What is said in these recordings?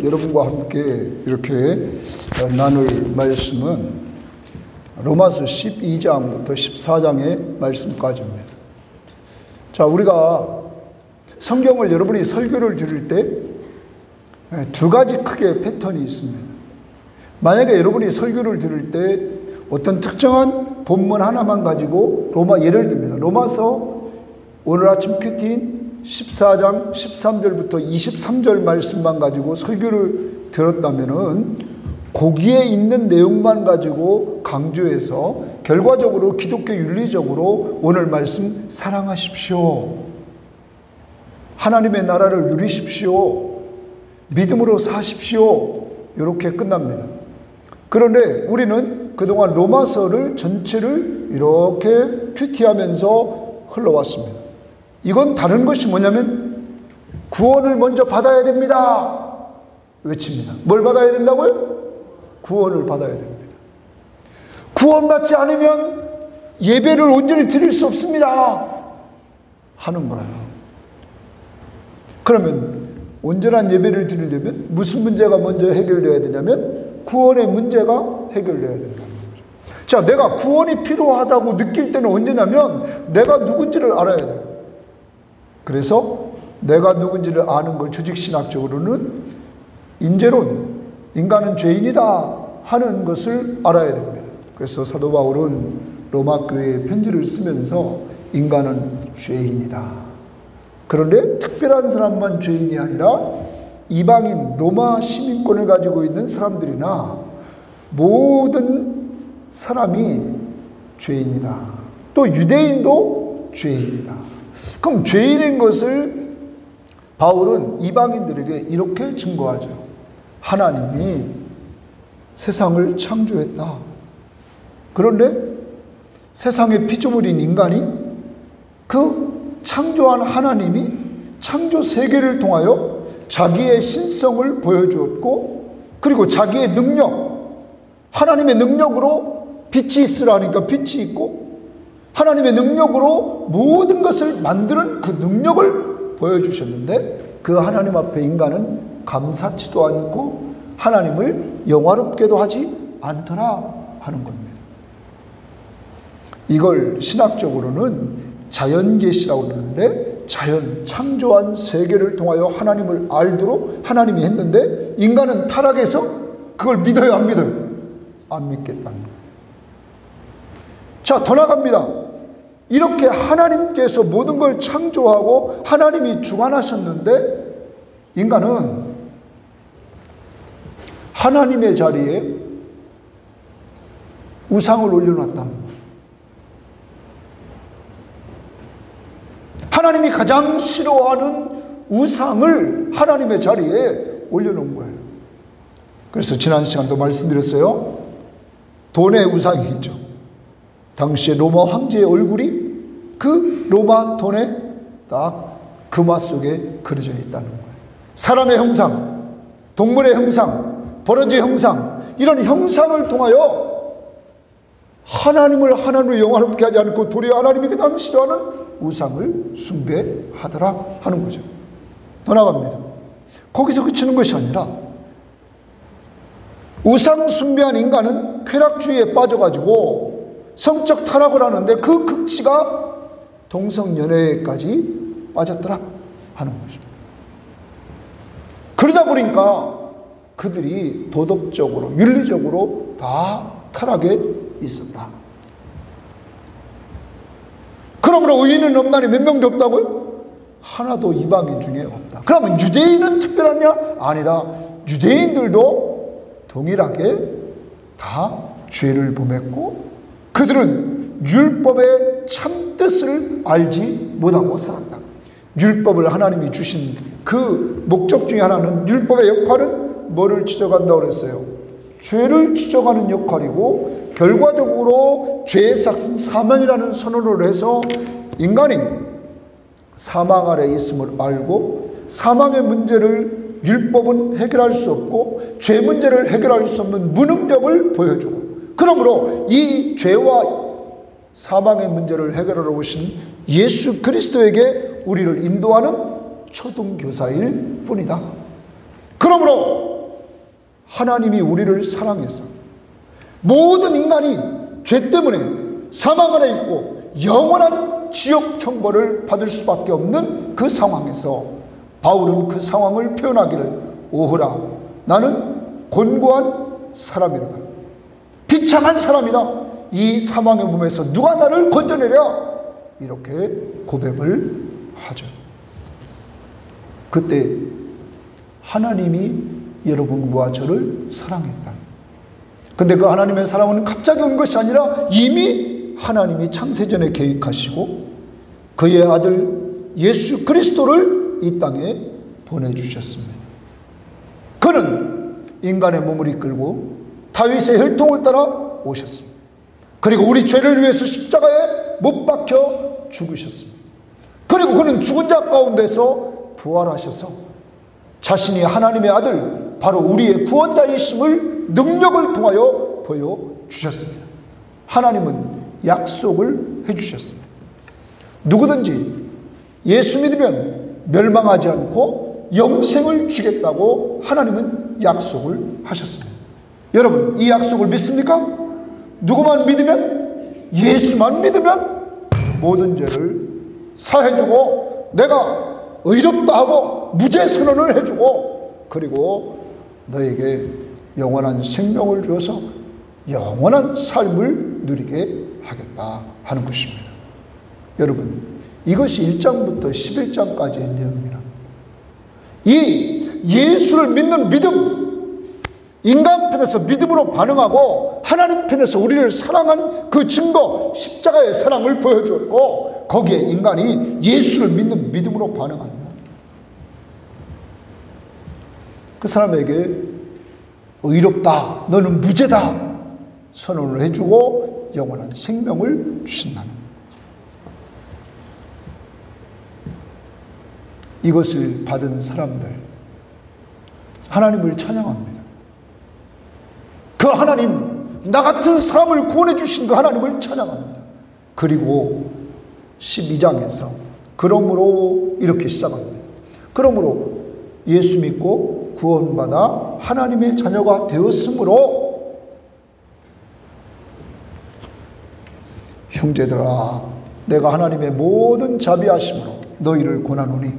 여러분과 함께 이렇게 나눌 말씀은 로마서 12장부터 14장의 말씀까지입니다. 자, 우리가 성경을 여러분이 설교를 들을 때 두 가지 크게 패턴이 있습니다. 만약에 여러분이 설교를 들을 때 어떤 특정한 본문 하나만 가지고 예를 듭니다. 로마서 오늘 아침 큐티인 14장 13절부터 23절 말씀만 가지고 설교를 들었다면은 거기에 있는 내용만 가지고 강조해서 결과적으로 기독교 윤리적으로 오늘 말씀 사랑하십시오. 하나님의 나라를 누리십시오. 믿음으로 사십시오. 이렇게 끝납니다. 그런데 우리는 그동안 로마서를 전체를 이렇게 큐티하면서 흘러왔습니다. 이건 다른 것이 뭐냐면 구원을 먼저 받아야 됩니다. 외칩니다. 뭘 받아야 된다고요? 구원을 받아야 됩니다. 구원받지 않으면 예배를 온전히 드릴 수 없습니다. 하는 거예요. 그러면 온전한 예배를 드리려면 무슨 문제가 먼저 해결되어야 되냐면 구원의 문제가 해결되어야 된다는 거죠. 자, 내가 구원이 필요하다고 느낄 때는 언제냐면 내가 누군지를 알아야 돼요. 그래서 내가 누군지를 아는 걸 조직신학적으로는 인재론, 인간은 죄인이다 하는 것을 알아야 됩니다. 그래서 사도 바울은 로마 교회에 편지를 쓰면서 인간은 죄인이다. 그런데 특별한 사람만 죄인이 아니라 이방인 로마 시민권을 가지고 있는 사람들이나 모든 사람이 죄인이다. 또 유대인도 죄인이다. 그럼 죄인인 것을 바울은 이방인들에게 이렇게 증거하죠. 하나님이 세상을 창조했다. 그런데 세상의 피조물인 인간이 그 창조한 하나님이 창조 세계를 통하여 자기의 신성을 보여주었고, 그리고 자기의 능력, 하나님의 능력으로 빛이 있으라니까 빛이 있고, 하나님의 능력으로 모든 것을 만드는 그 능력을 보여주셨는데 그 하나님 앞에 인간은 감사치도 않고 하나님을 영화롭게도 하지 않더라 하는 겁니다. 이걸 신학적으로는 자연계시라고 그러는데, 자연, 창조한 세계를 통하여 하나님을 알도록 하나님이 했는데 인간은 타락해서 그걸 믿어요, 안 믿어요? 안 믿겠다는 거예요. 자, 더 나갑니다. 이렇게 하나님께서 모든 걸 창조하고 하나님이 주관하셨는데 인간은 하나님의 자리에 우상을 올려놨다는 거예요. 하나님이 가장 싫어하는 우상을 하나님의 자리에 올려놓은 거예요. 그래서 지난 시간도 말씀드렸어요. 돈의 우상이 있죠. 당시에 로마 황제의 얼굴이 그 로마 돈에 딱 금화 속에 그려져 있다는 거예요. 사람의 형상, 동물의 형상, 버러지의 형상, 이런 형상을 통하여 하나님을 하나님으로 영화롭게 하지 않고 도리어 하나님이 가장 싫어하는 우상을 숭배하더라 하는 거죠. 더 나갑니다. 거기서 그치는 것이 아니라 우상 숭배한 인간은 쾌락주의에 빠져가지고 성적 타락을 하는데 그 극치가 동성연애까지 빠졌더라 하는 거죠. 그러다 보니까 그들이 도덕적으로 윤리적으로 다 타락에 있었다. 그러므로 의인은 없나니 몇 명도 없다고요? 하나도 이방인 중에 없다. 그러면 유대인은 특별하냐? 아니다. 유대인들도 동일하게 다 죄를 범했고 그들은 율법의 참뜻을 알지 못하고 살았다. 율법을 하나님이 주신 그 목적 중에 하나는, 율법의 역할은 뭐를 지적한다고 그랬어요? 죄를 지적하는 역할이고, 결과적으로 죄의 삭은 사망이라는 선언을 해서 인간이 사망 아래 있음을 알고, 사망의 문제를 율법은 해결할 수 없고 죄 문제를 해결할 수 없는 무능력을 보여주고, 그러므로 이 죄와 사망의 문제를 해결하러 오신 예수 그리스도에게 우리를 인도하는 초등교사일 뿐이다. 그러므로 하나님이 우리를 사랑해서 모든 인간이 죄 때문에 사망 안에 있고 영원한 지옥 형벌을 받을 수밖에 없는 그 상황에서 바울은 그 상황을 표현하기를, 오호라, 나는 곤고한 사람이로다, 비참한 사람이다, 이 사망의 몸에서 누가 나를 건져내랴, 이렇게 고백을 하죠. 그때 하나님이 여러분과 저를 사랑했다. 근데 그 하나님의 사랑은 갑자기 온 것이 아니라 이미 하나님이 창세전에 계획하시고 그의 아들 예수 그리스도를 이 땅에 보내주셨습니다. 그는 인간의 몸을 이끌고 다윗의 혈통을 따라 오셨습니다. 그리고 우리 죄를 위해서 십자가에 못 박혀 죽으셨습니다. 그리고 그는 죽은 자 가운데서 부활하셔서 자신이 하나님의 아들, 바로 우리의 구원자이심을 능력을 통하여 보여주셨습니다. 하나님은 약속을 해주셨습니다. 누구든지 예수 믿으면 멸망하지 않고 영생을 주겠다고 하나님은 약속을 하셨습니다. 여러분, 이 약속을 믿습니까? 누구만 믿으면, 예수만 믿으면 모든 죄를 사해주고 내가 의롭다 하고 무죄 선언을 해주고 그리고 너에게 영원한 생명을 주어서 영원한 삶을 누리게 하겠다 하는 것입니다. 여러분, 이것이 1장부터 11장까지의 내용입니다. 이 예수를 믿는 믿음, 인간 편에서 믿음으로 반응하고 하나님 편에서 우리를 사랑한 그 증거, 십자가의 사랑을 보여주었고 거기에 인간이 예수를 믿는 믿음으로 반응하면 그 사람에게 의롭다, 너는 무죄다 선언을 해주고 영원한 생명을 주신다는, 이것을 받은 사람들 하나님을 찬양합니다. 그 하나님, 나 같은 사람을 구원해 주신 그 하나님을 찬양합니다. 그리고 12장에서 그러므로 이렇게 시작합니다. 그러므로 예수 믿고 구원받아 하나님의 자녀가 되었으므로 형제들아, 내가 하나님의 모든 자비하심으로 너희를 권하노니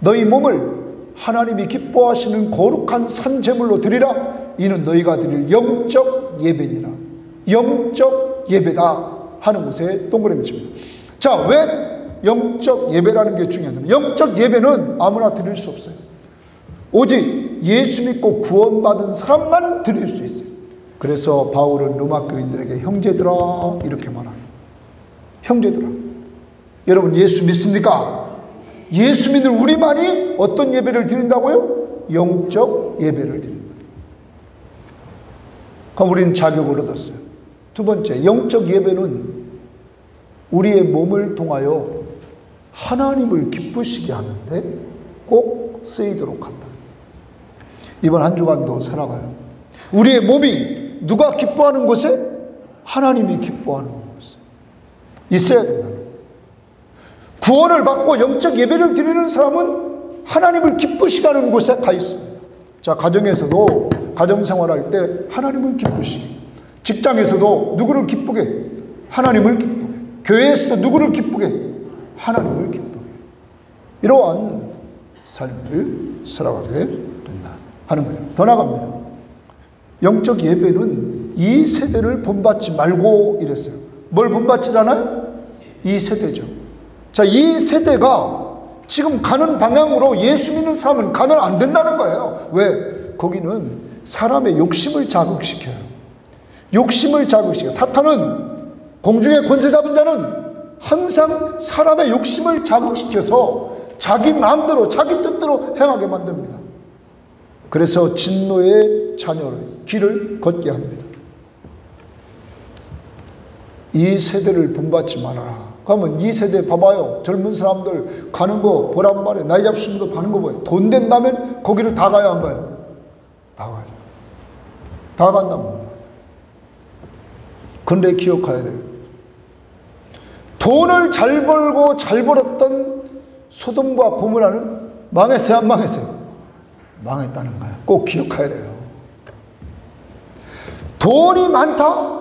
너희 몸을 하나님이 기뻐하시는 거룩한 산제물로 드리라. 이는 너희가 드릴 영적 예배니라. 영적 예배다 하는 곳에 동그라미 칩니다. 자, 왜 영적 예배라는 게 중요하냐면, 영적 예배는 아무나 드릴 수 없어요. 오직 예수 믿고 구원받은 사람만 드릴 수 있어요. 그래서 바울은 로마 교인들에게 형제들아 이렇게 말합니다. 형제들아, 여러분 예수 믿습니까? 예수 믿는 우리만이 어떤 예배를 드린다고요? 영적 예배를 드린다. 그럼 우리는 자격을 얻었어요. 두 번째, 영적 예배는 우리의 몸을 통하여 하나님을 기쁘시게 하는데 꼭 쓰이도록 한다. 이번 한 주간도 살아가요. 우리의 몸이 누가 기뻐하는 곳에? 하나님이 기뻐하는 곳에 있어야 된다. 구원을 받고 영적 예배를 드리는 사람은 하나님을 기쁘시게 하는 곳에 가 있습니다. 자, 가정에서도 가정생활할 때 하나님을 기쁘시게, 직장에서도 누구를 기쁘게? 하나님을 기쁘게, 교회에서도 누구를 기쁘게? 하나님을 기쁘게. 이러한 삶을 살아가게 된다 하는 거예요. 더 나갑니다. 영적 예배는 이 세대를 본받지 말고 이랬어요. 뭘 본받지 않아요? 이 세대죠. 자, 이 세대가 지금 가는 방향으로 예수 믿는 사람은 가면 안 된다는 거예요. 왜? 거기는 사람의 욕심을 자극시켜요. 욕심을 자극시켜요. 사탄은, 공중의 권세 잡은 자는 항상 사람의 욕심을 자극시켜서 자기 마음대로 자기 뜻대로 행하게 만듭니다. 그래서 진노의 자녀를 길을 걷게 합니다. 이 세대를 본받지 말아라. 그러면 이 세대 봐봐요. 젊은 사람들 가는 거 보란 말이에요. 나이 잡수면도 가는 거 보여요. 돈 된다면 거기를 다 가야 한 거예요. 다 가요. 다 간단 말이에요. 그런데 기억해야 돼요. 돈을 잘 벌고 잘 벌었던 소돔과 고모라는 망했어요, 안 망했어요? 망했다는 거예요. 꼭 기억해야 돼요. 돈이 많다,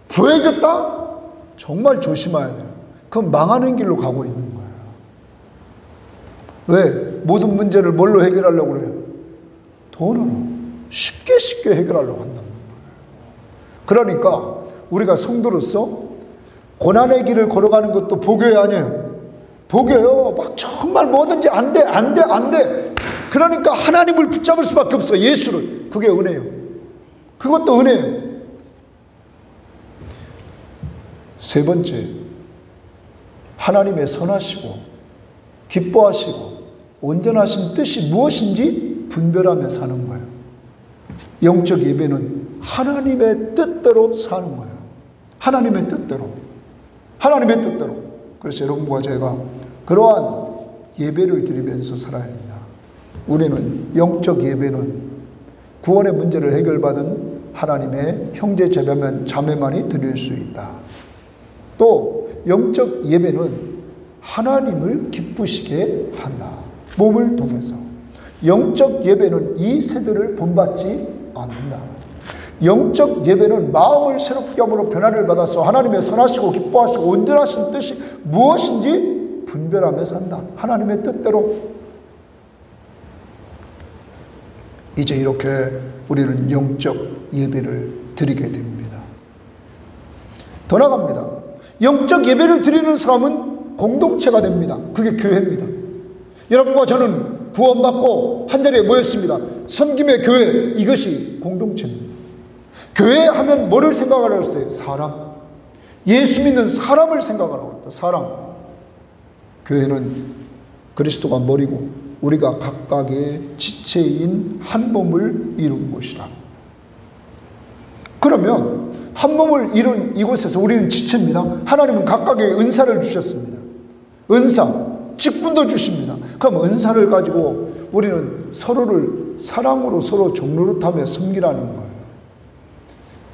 부해졌다, 정말 조심해야 돼요. 그건 망하는 길로 가고 있는 거예요. 왜? 모든 문제를 뭘로 해결하려고 그래요? 돈으로 쉽게 해결하려고 한단 말이에요. 그러니까 우리가 성도로서 고난의 길을 걸어가는 것도 복요이 아니에요. 복요요. 막 정말 뭐든지 안 돼. 그러니까 하나님을 붙잡을 수밖에 없어요. 예수를. 그게 은혜예요. 그것도 은혜예요. 세 번째, 하나님의 선하시고 기뻐하시고 온전하신 뜻이 무엇인지 분별하며 사는 거예요. 영적 예배는 하나님의 뜻대로 사는 거예요. 하나님의 뜻대로. 그래서 여러분과 제가 그러한 예배를 드리면서 살아야 합니다. 우리는 영적 예배는 구원의 문제를 해결받은 하나님의 형제 자매만이 드릴 수 있다. 또 영적 예배는 하나님을 기쁘시게 한다. 몸을 통해서. 영적 예배는 이 세대를 본받지 않는다. 영적 예배는 마음을 새롭게 함으로 변화를 받아서 하나님의 선하시고 기뻐하시고 온전하신 뜻이 무엇인지 분별하며 산다. 하나님의 뜻대로. 이제 이렇게 우리는 영적 예배를 드리게 됩니다. 더 나아갑니다. 영적 예배를 드리는 사람은 공동체가 됩니다. 그게 교회입니다. 여러분과 저는 구원받고 한자리에 모였습니다. 섬김의 교회, 이것이 공동체입니다. 교회 하면 뭐를 생각하라고 했어요? 사람. 예수 믿는 사람을 생각하라고 했다. 사람. 교회는 그리스도가 머리고 우리가 각각의 지체인 한 몸을 이룬 곳이라. 그러면 한 몸을 이룬 이곳에서 우리는 지체입니다. 하나님은 각각의 은사를 주셨습니다. 은사, 직분도 주십니다. 그럼 은사를 가지고 우리는 서로를 사랑으로 서로 종노릇하며 섬기라는 거예요.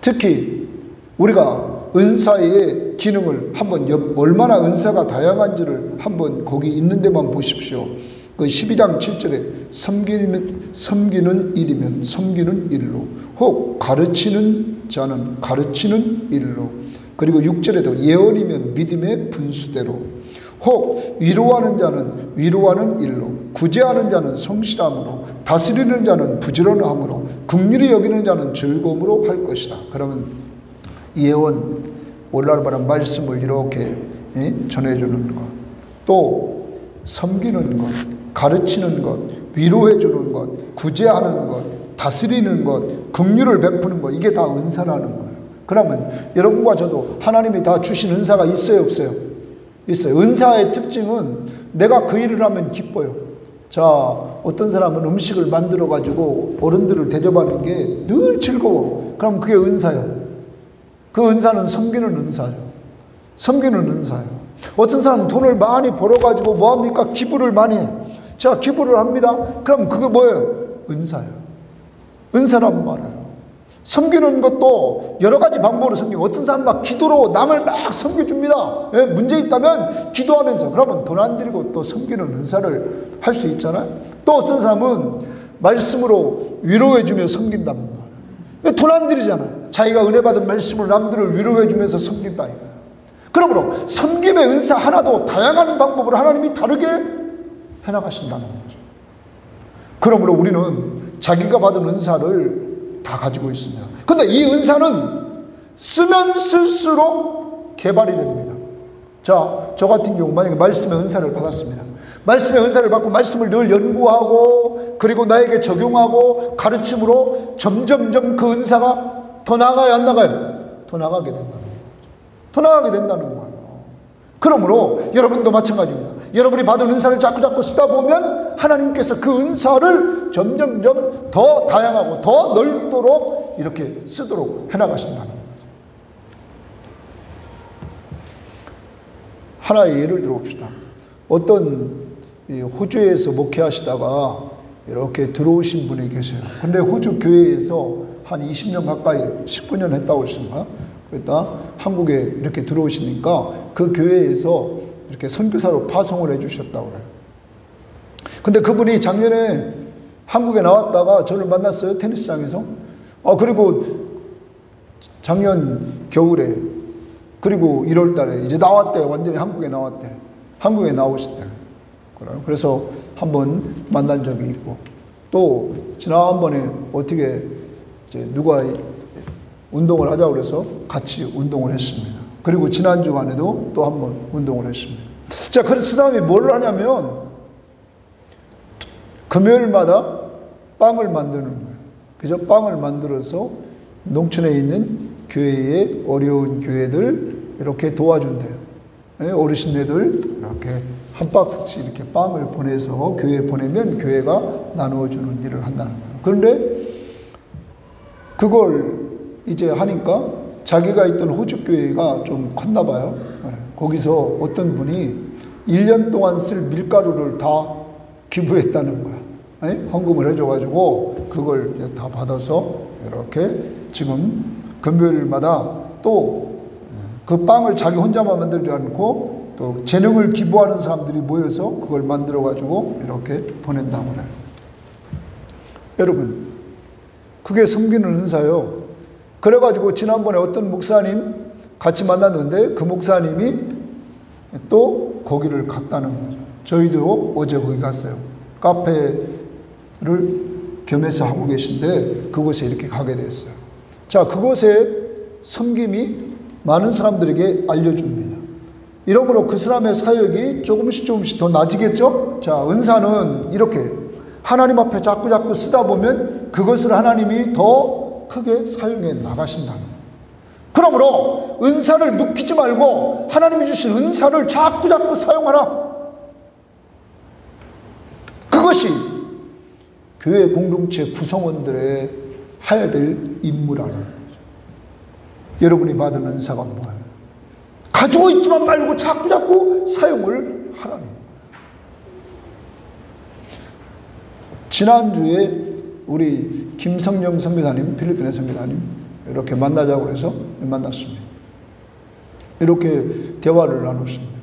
특히 우리가 은사의 기능을 한번 얼마나 은사가 다양한지를 한번 거기 있는 데만 보십시오. 그 12장 7절에 섬기는 일이면 섬기는 일로, 혹 가르치는 자는 가르치는 일로, 그리고 6절에도 예언이면 믿음의 분수대로, 혹 위로하는 자는 위로하는 일로, 구제하는 자는 성실함으로, 다스리는 자는 부지런함으로, 긍휼히 여기는 자는 즐거움으로 할 것이다. 그러면 예언, 오늘날 말한 말씀을 이렇게 전해주는 것, 또 섬기는 것, 가르치는 것, 위로해주는 것, 구제하는 것, 다스리는 것, 긍휼을 베푸는 것, 이게 다 은사라는 거예요. 그러면 여러분과 저도 하나님이 다 주신 은사가 있어요, 없어요? 있어요. 은사의 특징은 내가 그 일을 하면 기뻐요. 자, 어떤 사람은 음식을 만들어 가지고 어른들을 대접하는 게 늘 즐거워. 그럼 그게 은사예요. 그 은사는 섬기는 은사죠. 섬기는 은사예요. 어떤 사람은 돈을 많이 벌어가지고 뭐합니까? 기부를 많이 해. 자, 기부를 합니다. 그럼 그게 뭐예요? 은사예요. 은사란 말이에요. 섬기는 것도 여러 가지 방법으로 섬기고, 어떤 사람은 막 기도로 남을 막 섬겨줍니다. 예, 문제 있다면 기도하면서, 그러면 돈 안 들이고 또 섬기는 은사를 할 수 있잖아요. 또 어떤 사람은 말씀으로 위로해주며 섬긴단 말이에요. 돈 안 들이잖아요. 자기가 은혜 받은 말씀으로 남들을 위로해주면서 섬긴다 이거예요. 그러므로 섬김의 은사 하나도 다양한 방법으로 하나님이 다르게 해나가신다는 거죠. 그러므로 우리는 자기가 받은 은사를 다 가지고 있습니다. 근데 이 은사는 쓰면 쓸수록 개발이 됩니다. 자, 저 같은 경우 만약에 말씀의 은사를 받았습니다. 말씀의 은사를 받고 말씀을 늘 연구하고 그리고 나에게 적용하고 가르침으로 점점점 그 은사가 더 나가요, 안 나가요? 더 나가게 된다는 거죠. 더 나가게 된다는 거예요. 그러므로 여러분도 마찬가지입니다. 여러분이 받은 은사를 자꾸 쓰다 보면 하나님께서 그 은사를 점점점 더 다양하고 더 넓도록 이렇게 쓰도록 해나가신다는 거죠. 하나의 예를 들어봅시다. 어떤 호주에서 목회하시다가 이렇게 들어오신 분이 계세요. 근데 호주 교회에서 한 20년 가까이 19년 했다고 했습니다. 그랬다 한국에 이렇게 들어오시니까 그 교회에서 이렇게 선교사로 파송을 해주셨다고 그래요. 근데 그분이 작년에 한국에 나왔다가 저를 만났어요. 테니스장에서. 그리고 작년 겨울에 그리고 1월 달에 이제 나왔대요. 완전히 한국에 나왔대. 한국에 나오셨대. 그래서 한번 만난 적이 있고 또 지난번에 어떻게 이제 누가 운동을 하자고 그래서 같이 운동을 했습니다. 그리고 지난 주간에도 또 한번 운동을 했습니다. 자, 그래서 그 다음에 뭘 하냐면 금요일마다 빵을 만드는 거예요. 그죠? 빵을 만들어서 농촌에 있는 교회에 어려운 교회들 이렇게 도와준대요. 어르신네들 이렇게 한 박스씩 이렇게 빵을 보내서 교회에 보내면 교회가 나누어주는 일을 한다는 거예요. 그런데 그걸 이제 하니까 자기가 있던 호주 교회가 좀 컸나 봐요. 거기서 어떤 분이 1년 동안 쓸 밀가루를 다 기부했다는 거야. 헌금을 해줘가지고 그걸 다 받아서 이렇게 지금 금요일마다 또 그 빵을 자기 혼자만 만들지 않고 또 재능을 기부하는 사람들이 모여서 그걸 만들어가지고 이렇게 보낸다고 그래요. 여러분, 그게 섬기는 은사요. 그래가지고 지난번에 어떤 목사님 같이 만났는데 그 목사님이 또 거기를 갔다는 거죠. 저희도 어제 거기 갔어요. 카페를 겸해서 하고 계신데 그곳에 이렇게 가게 됐어요. 자, 그곳에 섬김이 많은 사람들에게 알려줍니다. 이러므로 그 사람의 사역이 조금씩 더 나아지겠죠? 자, 은사는 이렇게 하나님 앞에 자꾸 쓰다 보면 그것을 하나님이 더 크게 사용해 나가신다는 거예요. 그러므로 은사를 묵히지 말고 하나님이 주신 은사를 자꾸 사용하라. 그것이 교회 공동체 구성원들의 해야 될 임무라는 거죠. 여러분이 받은 은사가 뭐예요? 가지고 있지만 말고 자꾸 사용을 하라는 거예요. 지난주에 우리 김성령 선교사님, 필리핀의 선교사님 이렇게 만나자고 해서 만났습니다. 이렇게 대화를 나눴습니다.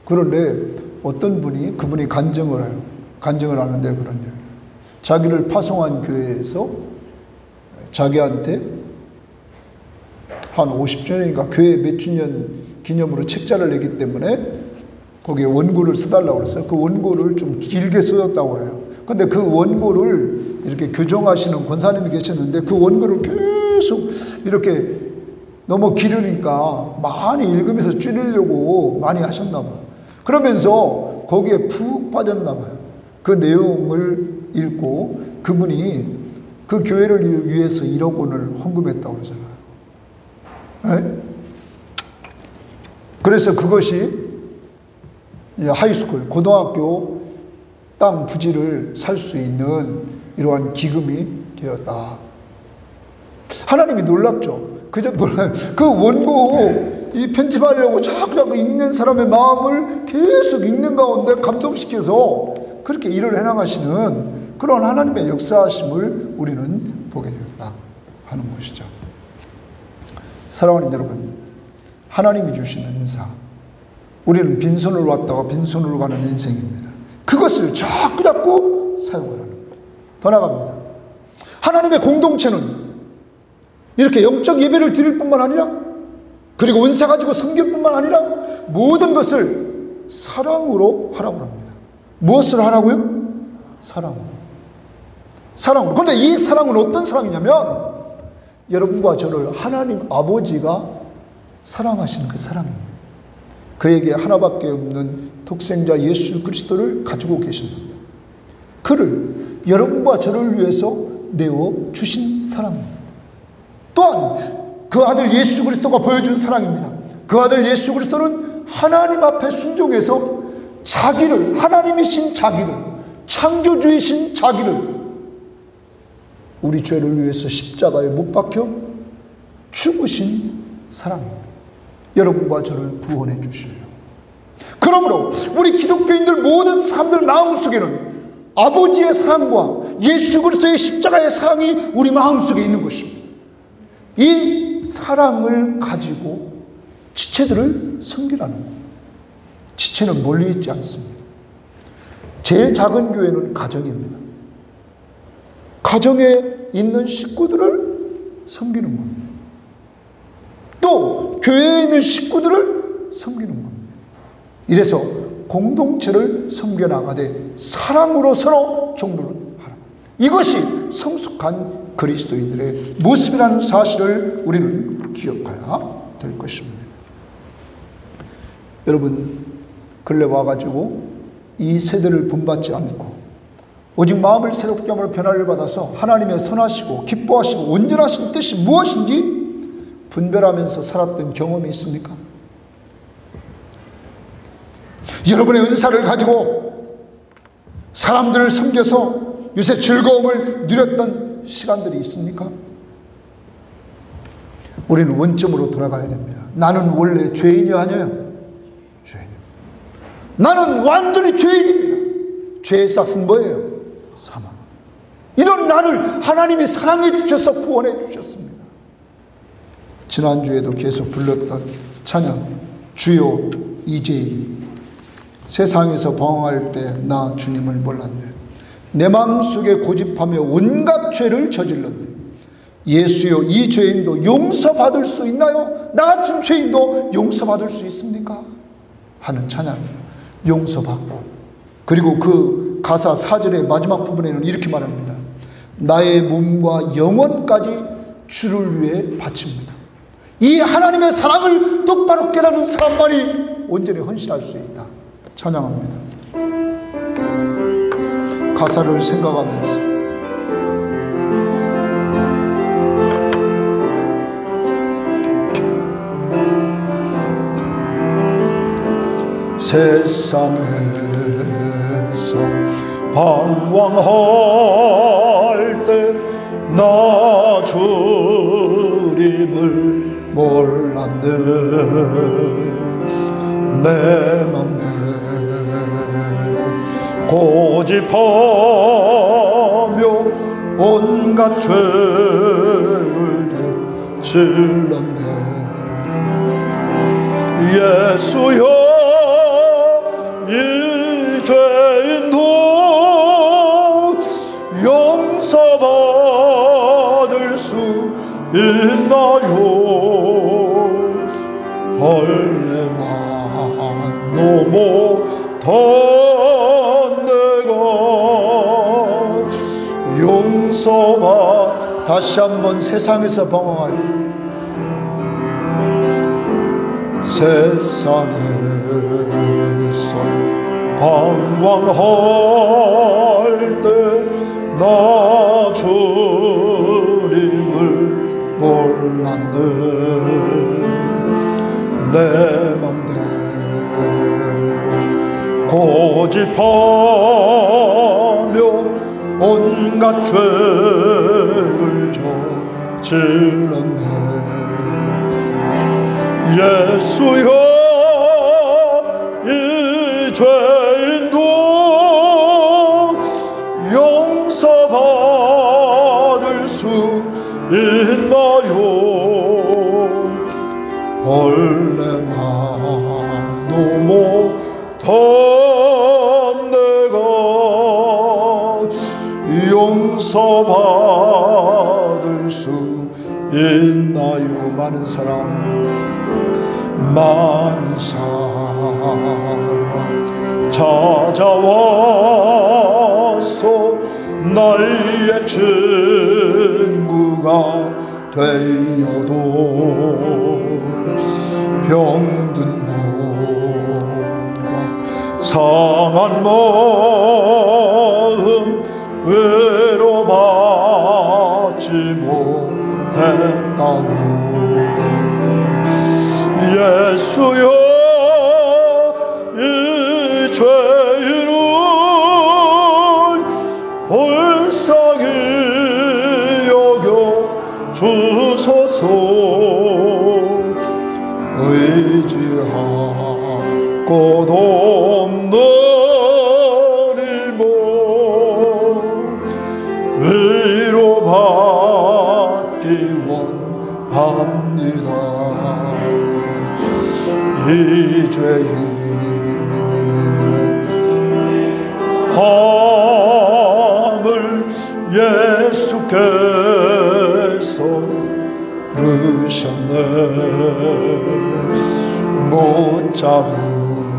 그런데 어떤 분이 그분이 간증을 해요. 간증을 하는데 그런 얘기. 자기를 파송한 교회에서 자기한테 한 50주년인가 교회 몇 주년 기념으로 책자를 내기 때문에 거기에 원고를 써달라고 그랬어요. 그 원고를 좀 길게 써줬다고 그래요. 근데 그 원고를 이렇게 교정하시는 권사님이 계셨는데 그 원고를 계속 이렇게 너무 길으니까 많이 읽으면서 줄이려고 많이 하셨나 봐요. 그러면서 거기에 푹 빠졌나 봐요. 그 내용을 읽고 그분이 그 교회를 위해서 1억 원을 헌금했다고 그러잖아요. 그래서 그것이 하이스쿨, 고등학교 땅 부지를 살 수 있는 이러한 기금이 되었다. 하나님이 놀랍죠. 그저 놀라요. 그 원고 이 편집하려고 자꾸 읽는 사람의 마음을 계속 읽는 가운데 감동시켜서 그렇게 일을 해나가시는 그런 하나님의 역사하심을 우리는 보게 되었다 하는 것이죠. 사랑하는 여러분, 하나님이 주신 은사, 우리는 빈손으로 왔다가 빈손으로 가는 인생입니다. 그것을 자꾸 사용을 하는 거예요. 더 나갑니다. 하나님의 공동체는 이렇게 영적 예배를 드릴 뿐만 아니라 그리고 은사 가지고 섬길 뿐만 아니라 모든 것을 사랑으로 하라고 합니다. 무엇을 하라고요? 사랑으로. 그런데 이 사랑은 어떤 사랑이냐면 여러분과 저를 하나님 아버지가 사랑하시는 그 사랑입니다. 그에게 하나밖에 없는 독생자 예수 그리스도를 가지고 계십니다. 그를 여러분과 저를 위해서 내어주신 사랑입니다. 또한 그 아들 예수 그리스도가 보여준 사랑입니다. 그 아들 예수 그리스도는 하나님 앞에 순종해서 자기를, 하나님이신 자기를, 창조주이신 자기를 우리 죄를 위해서 십자가에 못 박혀 죽으신 사랑입니다. 여러분과 저를 구원해 주시려고. 그러므로 우리 기독교인들 모든 사람들 마음속에는 아버지의 사랑과 예수 그리스도의 십자가의 사랑이 우리 마음속에 있는 것입니다. 이 사랑을 가지고 지체들을 섬기라는 거예요. 지체는 멀리 있지 않습니다. 제일 작은 교회는 가정입니다. 가정에 있는 식구들을 섬기는 겁니다. 또 교회에 있는 식구들을 섬기는 겁니다. 이래서 공동체를 섬겨나가되 사랑으로 서로 종로를 하라. 이것이 성숙한 그리스도인들의 모습이라는 사실을 우리는 기억해야 될 것입니다. 여러분, 근래 와가지고 이 세대를 본받지 않고 오직 마음을 새롭게 함으로 변화를 받아서 하나님의 선하시고 기뻐하시고 온전하신 뜻이 무엇인지 분별하면서 살았던 경험이 있습니까? 여러분의 은사를 가지고 사람들을 섬겨서 요새 즐거움을 누렸던 시간들이 있습니까? 우리는 원점으로 돌아가야 됩니다. 나는 원래 죄인이 아니에요. 죄인. 나는 완전히 죄인입니다. 죄의 싹은 뭐예요? 사망. 이런 나를 하나님이 사랑해 주셔서 구원해 주셨습니다. 지난주에도 계속 불렀던 찬양, 주여 이제이. 세상에서 방황할 때 나 주님을 몰랐네. 내 마음속에 고집하며 온갖 죄를 저질렀네. 예수여, 이 죄인도 용서받을 수 있나요? 나 같은 죄인도 용서받을 수 있습니까? 하는 찬양, 용서받고. 그리고 그 가사 4절의 마지막 부분에는 이렇게 말합니다. 나의 몸과 영혼까지 주를 위해 바칩니다. 이 하나님의 사랑을 똑바로 깨달은 사람만이 온전히 헌신할 수 있다. 찬양합니다. 가사를 생각하면서 세상에서 방황할 때 나 주님을 몰랐네. 내 맘대로 고집하며 온갖 죄를 저질렀네. 예수여, 이 죄인도 용서받을 수 있나요? 벌레만 넘어던 내가 용서받. 다시 한번 세상에서 방황할 세상에서 방황할 때 나 주님을 몰랐네. 내 맘대로 고집하며 온갖 죄를 저질렀네. 예수여, 이 죄인도 용서받을 수 있나요? 벌레만 넘어던 내가 용서받을 수 있나요? 많은 사람 찾아와서 나의 친구가 되어도 병든 몸과 상한 마음 외로받지 못했다고. 예수여, 이 죄인을 불쌍히 여겨 주소서. 의지하고도 없는 이 몸 위로받기 원합니다. 이 죄인의 함을 예수께서 주셨네. 못 자국난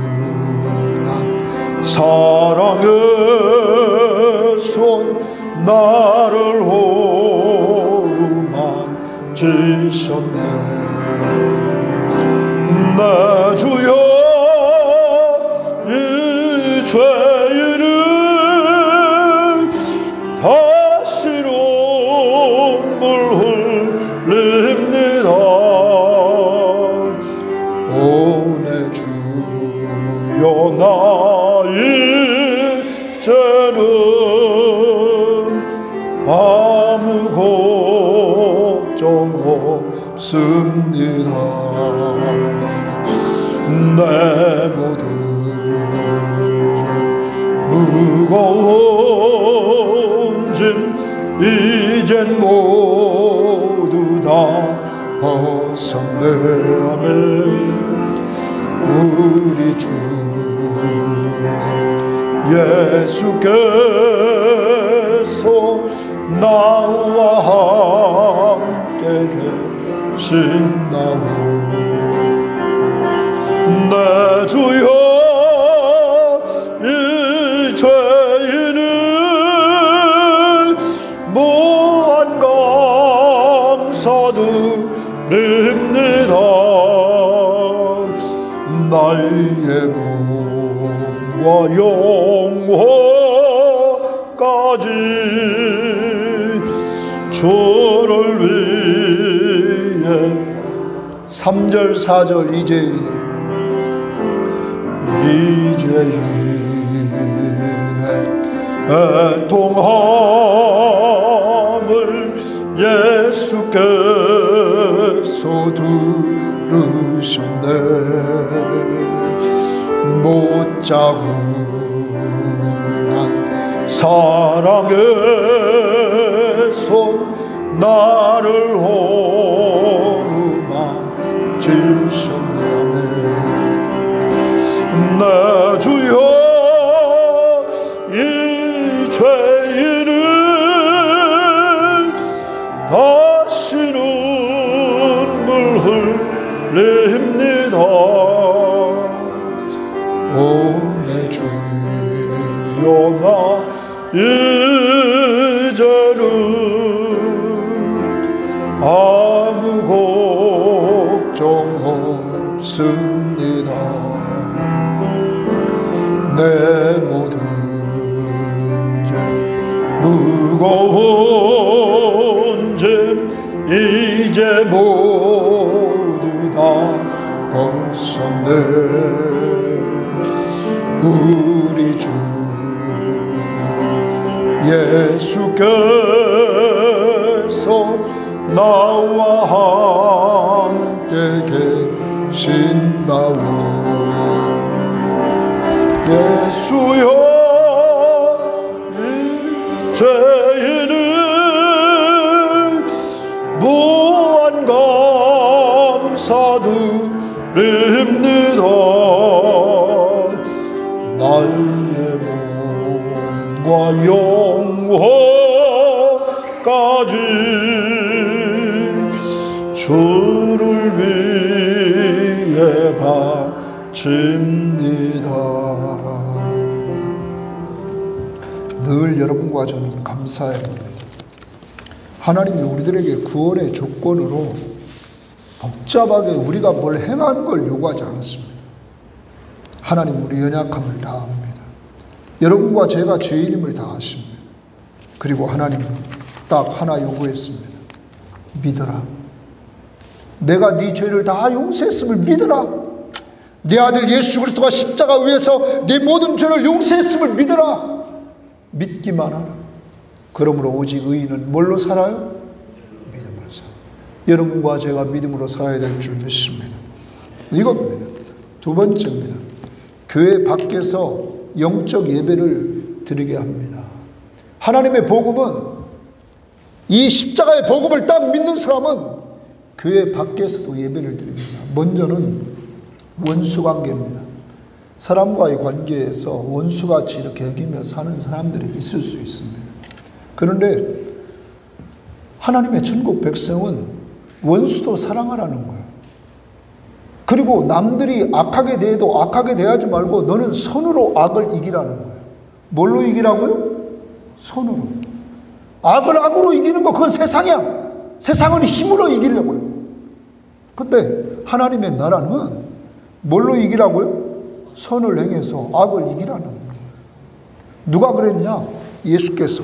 사랑의 손 나를 오르만지셨네. 내 주여 이 죄인은 다시는 눈물 흘립니다. 오 내 주여 나 이제는 아무 걱정 없습니다. 내 모든 죄 무거운 짐 이젠 모두 다 벗었네. 아멘. 우리 주님 예수께서 나와 함께 계신다오. 내 주여 이 죄인은 무한 감사드립니다. 나의 몸과 영혼까지 주를 위해 3절 4절 이 죄인의 애통함을 예수께서 들으셨네. 못 자국난 사랑의 손 나를 오르만지셨네. 내 주여 이 죄인은 다시는 눈물 흘립니다. 오 내 주여 나 이제는 아무 걱정 없습니다. 내 모든 죄 무거운 짐 이제 모두 다 벗었네. 우리 주 예수께서 나와 함께 계신다오. 예수여 이 죄인은 무한 감사드립니다. 나의 몸과 영혼까지 주를 위해 바칩니다. 늘 여러분과 저는 감사해요. 하나님이 우리들에게 구원의 조건으로 복잡하게 우리가 뭘 행한 걸 요구하지 않았습니다. 하나님 우리 연약함을 다 압니다. 여러분과 제가 죄인임을 다 아십니다. 그리고 하나님은 딱 하나 요구했습니다. 믿어라. 내가 네 죄를 다 용서했음을 믿어라. 내 아들 예수 그리스도가 십자가 위에서 내 모든 죄를 용서했음을 믿어라. 믿기만 하라. 그러므로 오직 의인은 뭘로 살아요? 믿음으로 살아요. 여러분과 제가 믿음으로 살아야 될 줄 믿습니다. 이겁니다. 두 번째입니다. 교회 밖에서 영적 예배를 드리게 합니다. 하나님의 복음은, 이 십자가의 복음을 딱 믿는 사람은 교회 밖에서도 예배를 드립니다. 먼저는 원수관계입니다. 사람과의 관계에서 원수같이 이렇게 여기며 사는 사람들이 있을 수 있습니다. 그런데 하나님의 천국 백성은 원수도 사랑하라는 거예요. 그리고 남들이 악하게 대해도 악하게 대하지 말고 너는 선으로 악을 이기라는 거예요. 뭘로 이기라고요? 선으로. 악을 악으로 이기는 거 그건 세상이야. 세상은 힘으로 이기려고요. 근데 하나님의 나라는 뭘로 이기라고요? 선을 행해서 악을 이기라는 거예요. 누가 그랬냐? 예수께서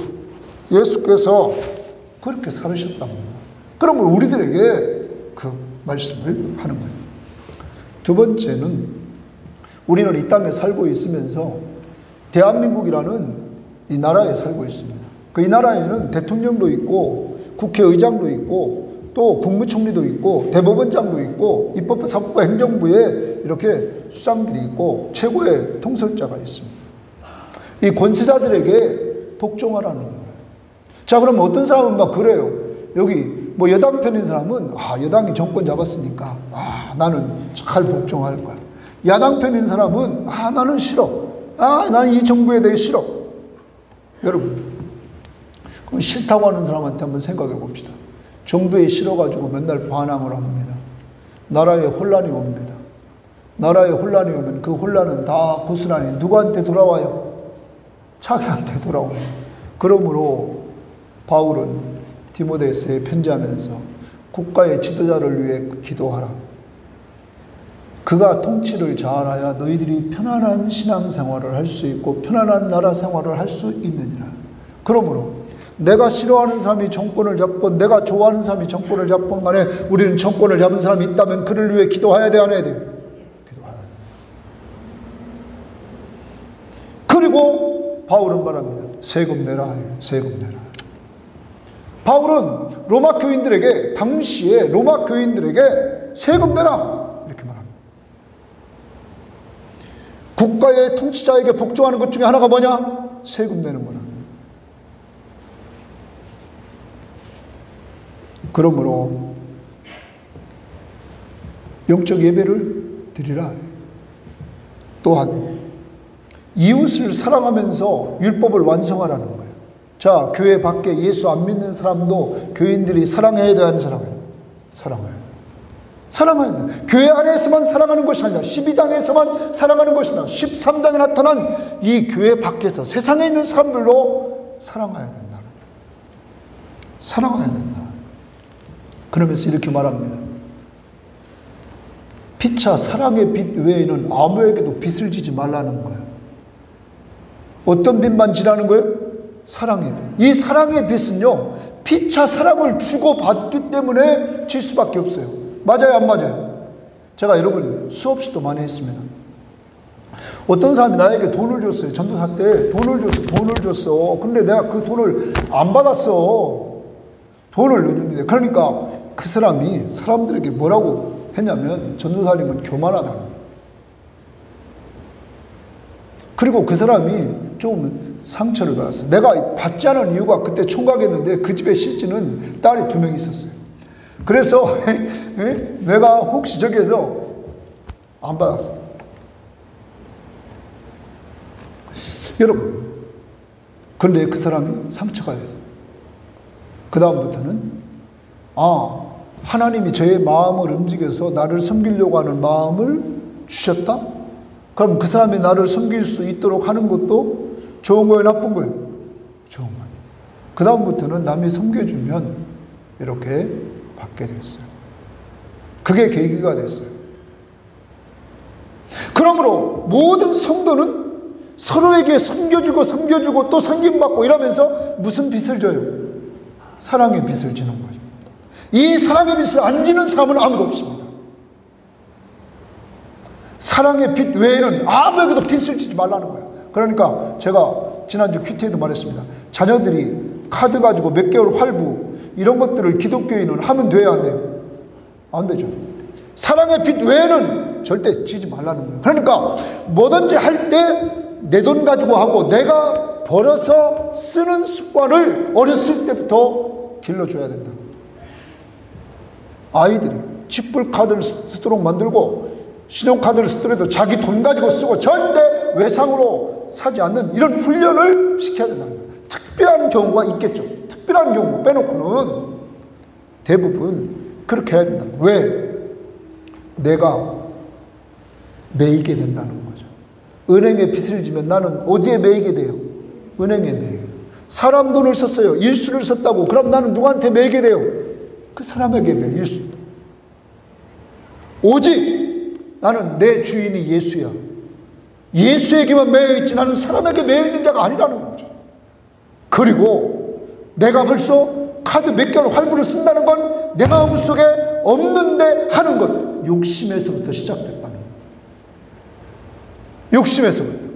그렇게 살으셨단 말이에요. 그러면 우리들에게 그 말씀을 하는 거예요. 두 번째는 우리는 이 땅에 살고 있으면서 대한민국이라는 이 나라에 살고 있습니다. 이 나라에는 대통령도 있고 국회의장도 있고 또 국무총리도 있고 대법원장도 있고 입법부, 사법부, 행정부에 이렇게 수장들이 있고 최고의 통솔자가 있습니다. 이 권세자들에게 복종하라는 거예요. 자, 그럼 어떤 사람은 막 그래요. 여기 뭐 여당 편인 사람은 여당이 정권 잡았으니까 나는 잘 복종할 거야. 야당 편인 사람은 나는 싫어. 나는 이 정부에 대해 싫어. 여러분, 그럼 싫다고 하는 사람한테 한번 생각해 봅시다. 정부에 싫어가지고 맨날 반항을 합니다. 나라에 혼란이 옵니다. 나라에 혼란이 오면 그 혼란은 다 고스란히 누구한테 돌아와요? 자기한테 돌아옵니다. 그러므로 바울은 디모데서에 편지하면서 국가의 지도자를 위해 기도하라. 그가 통치를 잘하여 너희들이 편안한 신앙생활을 할 수 있고 편안한 나라 생활을 할 수 있느니라. 그러므로 내가 싫어하는 사람이 정권을 잡건 내가 좋아하는 사람이 정권을 잡건 간에 우리는 정권을 잡은 사람이 있다면 그를 위해 기도해야 돼, 안 해야 돼? 기도해야 돼. 그리고 바울은 말합니다. 세금 내라. 세금 내라. 바울은 로마 교인들에게, 당시에 로마 교인들에게 세금 내라 이렇게 말합니다. 국가의 통치자에게 복종하는 것 중에 하나가 뭐냐? 세금 내는 거라. 그러므로 영적 예배를 드리라. 또한 이웃을 사랑하면서 율법을 완성하라는 거예요. 자, 교회 밖에 예수 안 믿는 사람도 교인들이 사랑해야 되는 사람이에요. 사랑해야 돼. 교회 안에서만 사랑하는 것이 아니라 12장에서만 사랑하는 것이 아니라 13장에 나타난 이 교회 밖에서 세상에 있는 사람들로 사랑해야 된다. 사랑해야 된다. 그러면서 이렇게 말합니다. 피차 사랑의 빛 외에는 아무에게도 빚을 지지 말라는 거예요. 어떤 빚만 지라는 거예요? 사랑의 빛. 이 사랑의 빛은요, 피차 사랑을 주고받기 때문에 질 수밖에 없어요. 맞아요, 안 맞아요? 제가 여러분 수없이도 많이 했습니다. 어떤 사람이 나에게 돈을 줬어요. 전도사 때 돈을 줬어. 근데 내가 그 돈을 안 받았어. 돈을 줬는데, 그러니까 그 사람이 사람들에게 뭐라고 했냐면 전도사님은 교만하다. 그리고 그 사람이 좀 상처를 받았어. 내가 받지 않은 이유가 그때 총각했는데 그 집에 실지는 딸이 2명 있었어요. 그래서 내가 혹시 저기에서 안 받았어. 여러분, 그런데 그 사람이 상처가 됐어요. 그 다음부터는 하나님이 저의 마음을 움직여서 나를 섬기려고 하는 마음을 주셨다? 그럼 그 사람이 나를 섬길 수 있도록 하는 것도 좋은 거예요, 나쁜 거예요? 좋은 거예요. 그 다음부터는 남이 섬겨주면 이렇게 받게 됐어요. 그게 계기가 됐어요. 그러므로 모든 성도는 서로에게 섬겨주고 또 섬김받고 이러면서 무슨 빚을 져요? 사랑의 빚을 지는 거죠. 이 사랑의 빚을 안 지는 사람은 아무도 없습니다. 사랑의 빚 외에는 아무에게도 빚을 지지 말라는 거예요. 그러니까 제가 지난주 큐티에도 말했습니다. 자녀들이 카드 가지고 몇 개월 할부 이런 것들을 기독교인은 하면 돼야 안 돼요? 안 되죠. 사랑의 빚 외에는 절대 지지 말라는 거예요. 그러니까 뭐든지 할 때 내 돈 가지고 하고 내가 벌어서 쓰는 습관을 어렸을 때부터 길러줘야 된다. 아이들이 지불카드를 쓰도록 만들고 신용카드를 쓰더라도 자기 돈 가지고 쓰고 절대 외상으로 사지 않는 이런 훈련을 시켜야 된다는 거예요. 특별한 경우가 있겠죠. 특별한 경우 빼놓고는 대부분 그렇게 해야 된다. 왜? 내가 매이게 된다는 거죠. 은행에 빚을 지면 나는 어디에 매이게 돼요? 은행에 매여요. 사람 돈을 썼어요. 일수를 썼다고. 그럼 나는 누구한테 매이게 돼요? 그 사람에게 매요. 일수. 오직 나는 내 주인이 예수야. 예수에게만 매여있지 나는 사람에게 매여있는 자가 아니라는 거죠. 그리고 내가 벌써 카드 몇 개월 할부를 쓴다는 건 내 마음속에 없는데 하는 것, 욕심에서부터 시작됐다는 거예요. 욕심에서부터.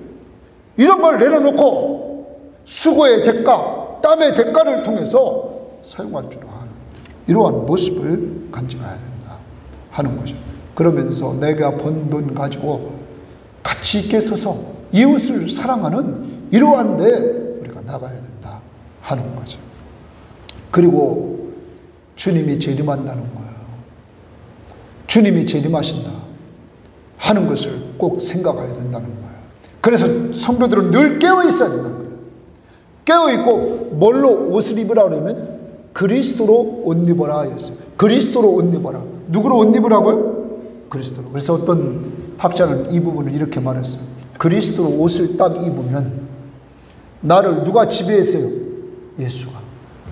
이런 걸 내려놓고 수고의 대가, 땀의 대가를 통해서 사용할 줄 아는 이러한 모습을 간직해야 된다 하는 거죠. 그러면서 내가 번 돈 가지고 가치 있게 써서 이웃을 사랑하는 이러한 데 우리가 나가야 된다 하는 거죠. 그리고 주님이 재림한다는 거예요. 주님이 재림하신다 하는 것을 꼭 생각해야 된다는 거예요. 그래서 성도들은 늘 깨어 있어야 된다는 거예요. 깨어 있고 뭘로 옷을 입으라 그러면 그리스도로 옷 입어라 했어요. 그리스도로 옷 입어라. 누구로 옷 입으라고요? 그리스도로. 그래서 어떤 학자는 이 부분을 이렇게 말했어요. 그리스도로 옷을 딱 입으면 나를 누가 지배했어요? 예수가.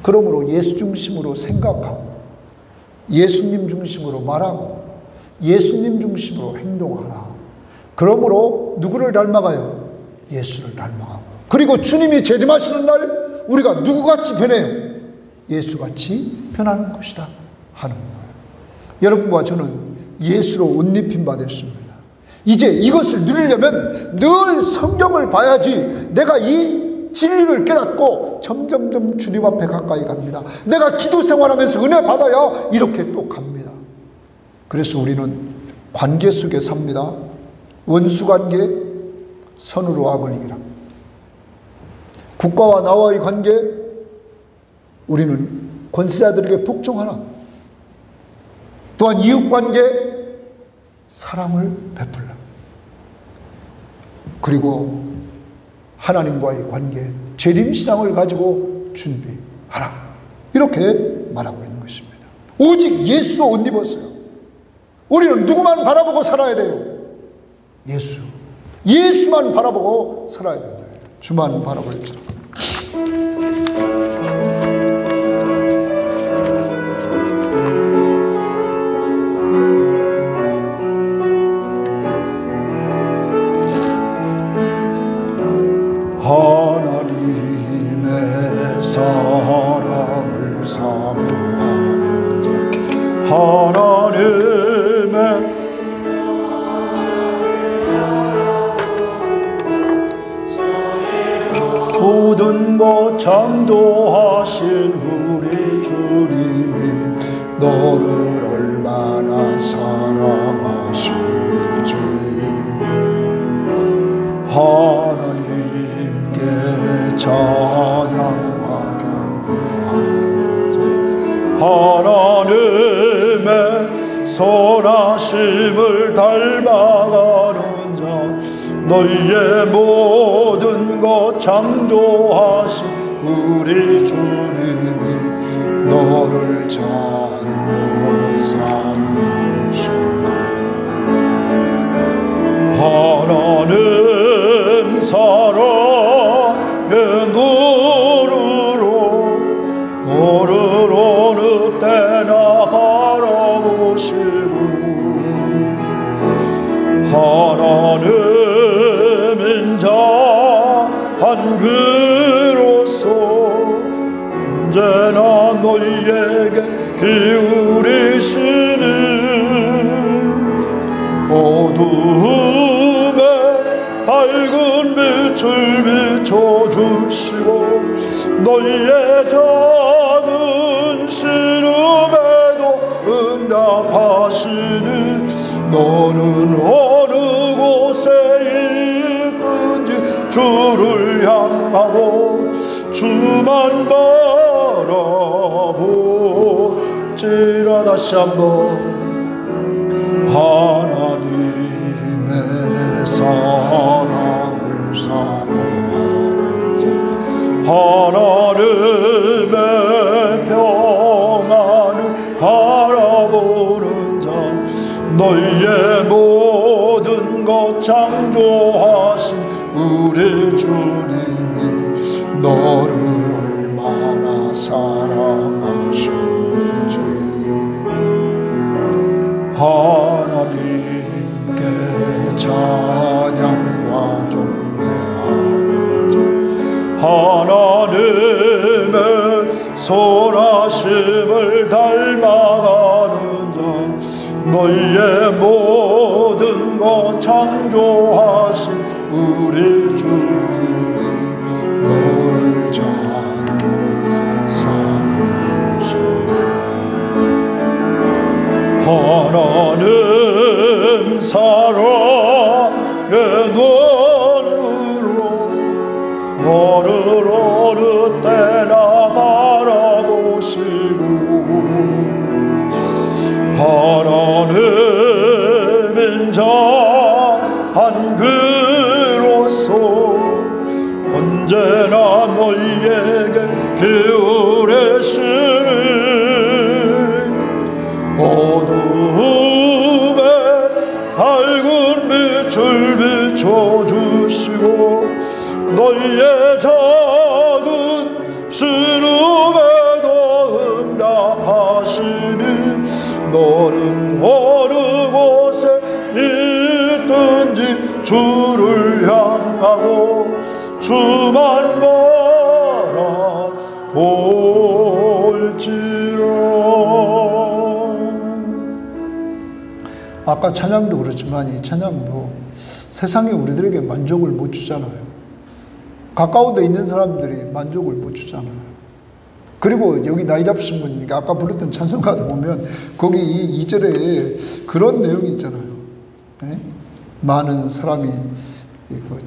그러므로 예수 중심으로 생각하고 예수님 중심으로 말하고 예수님 중심으로 행동하라. 그러므로 누구를 닮아가요? 예수를 닮아가고. 그리고 주님이 재림하시는 날 우리가 누구같이 변해요? 예수같이 변하는 것이다 하는 거예요. 여러분과 저는 예수로 옷 입힌 바 됐습니다. 이제 이것을 누리려면 늘 성경을 봐야지. 내가 이 진리를 깨닫고 점점점 주님 앞에 가까이 갑니다. 내가 기도 생활하면서 은혜 받아야 이렇게 또 갑니다. 그래서 우리는 관계 속에 삽니다. 원수관계, 선으로 악을 이기라. 국가와 나와의 관계, 우리는 권세자들에게 복종하라. 또한 이웃관계, 사랑을 베풀라. 그리고 하나님과의 관계, 재림신앙을 가지고 준비하라. 이렇게 말하고 있는 것입니다. 오직 예수로 옷 입었어요. 우리는 누구만 바라보고 살아야 돼요? 예수. 예수만 바라보고 살아야 된다. 주만 바라보자. 하나님의 사랑을 사모하는 자, 하나님의 모든 것 창조하신 우리 주님이 너를 얼마나 사랑하시는지 하나님께 찬양과 경배하자. 하나님의 선하심을 닮아가는 자, 너희의 모든 것 창조하신 우리 주님이 너를 찬양 삼으셨네. 하나님 사랑의 눈으로 너를 어느 때나 바라보시고 하나님 인자 한 그로서 언제나 너희에게 기울이시는 어두움에 밝은 빛을 비춰주시고 너희의 작은 신음에도 응답하시는 너는 어느 곳에 있든지 주를 향하고 주만 바라보지라. 다시 한번 하나님의 사랑을 사모하는 자, 하나님의 평안을 바라보 창조하신 우리 주님이 너를 얼마나 사랑하시는지 하나님께 찬양과 경배하자. 하나님의 선하심을 닮아가는 자, 너희의 모든 것 창조하신 우리 주님이 너를 찾는 삼으시네. 하나님 사랑의 눈으로 너를 어느 때나 바라보시고 하나님 인자한 그로서 언제나 너희에게 기울이시는 어둠에 밝은 빛을 비춰주시고 너희의 작은 신음에도 응답하시니 너는 어느 곳에 있든지 주를 향하고 주만 바라볼지라. 아까 찬양도 그렇지만 이 찬양도 세상에 우리들에게 만족을 못 주잖아요. 가까운 데 있는 사람들이 만족을 못 주잖아요. 그리고 여기 나이 잡으신 분, 아까 부르던 찬송가도 보면 거기 2절에 그런 내용이 있잖아요. 네? 많은 사람이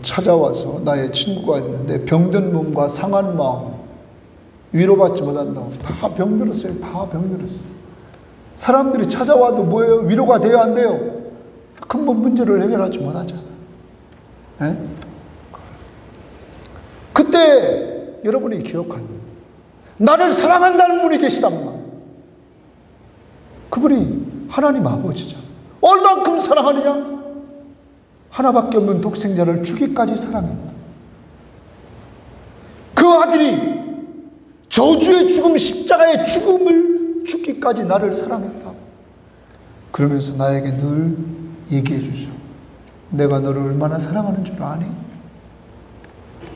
찾아와서 나의 친구가 있는데 병든 몸과 상한 마음 위로받지 못한다고. 다 병들었어요. 다 병들었어요. 사람들이 찾아와도 뭐예요? 위로가 돼야 안 돼요? 근본 문제를 해결하지 못하잖아요. 네? 그때 여러분이 기억하는 나를 사랑한다는 분이 계시단 말. 그분이 하나님 아버지잖아. 얼만큼 사랑하느냐? 하나밖에 없는 독생자를 주기까지 사랑했다. 그 아들이 저주의 죽음, 십자가의 죽음을 죽기까지 나를 사랑했다. 그러면서 나에게 늘 얘기해 주죠. 내가 너를 얼마나 사랑하는 줄 아니?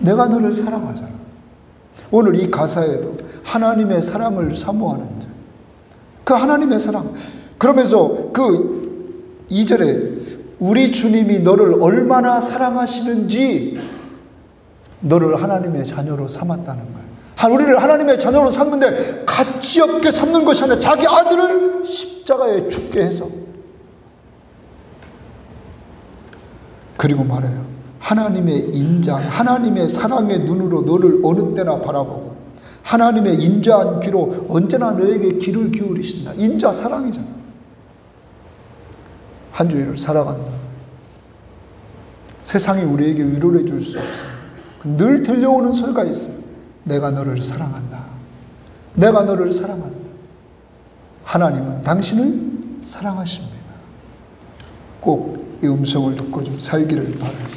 내가 너를 사랑하잖아. 오늘 이 가사에도 하나님의 사랑을 사모하는 자, 그 하나님의 사랑. 그러면서 그 2절에 우리 주님이 너를 얼마나 사랑하시는지 너를 하나님의 자녀로 삼았다는 거예요. 우리를 하나님의 자녀로 삼는데 가치 없게 삼는 것이 아니라 자기 아들을 십자가에 죽게 해서, 그리고 말해요. 하나님의 인자, 하나님의 사랑의 눈으로 너를 어느 때나 바라보고 하나님의 인자한 귀로 언제나 너에게 귀를 기울이신다. 인자 사랑이잖아. 한 주일을 살아간다. 세상이 우리에게 위로를 줄 수 없어요. 늘 들려오는 소리가 있어요. 내가 너를 사랑한다. 내가 너를 사랑한다. 하나님은 당신을 사랑하십니다. 꼭 이 음성을 듣고 좀 살기를 바랍니다.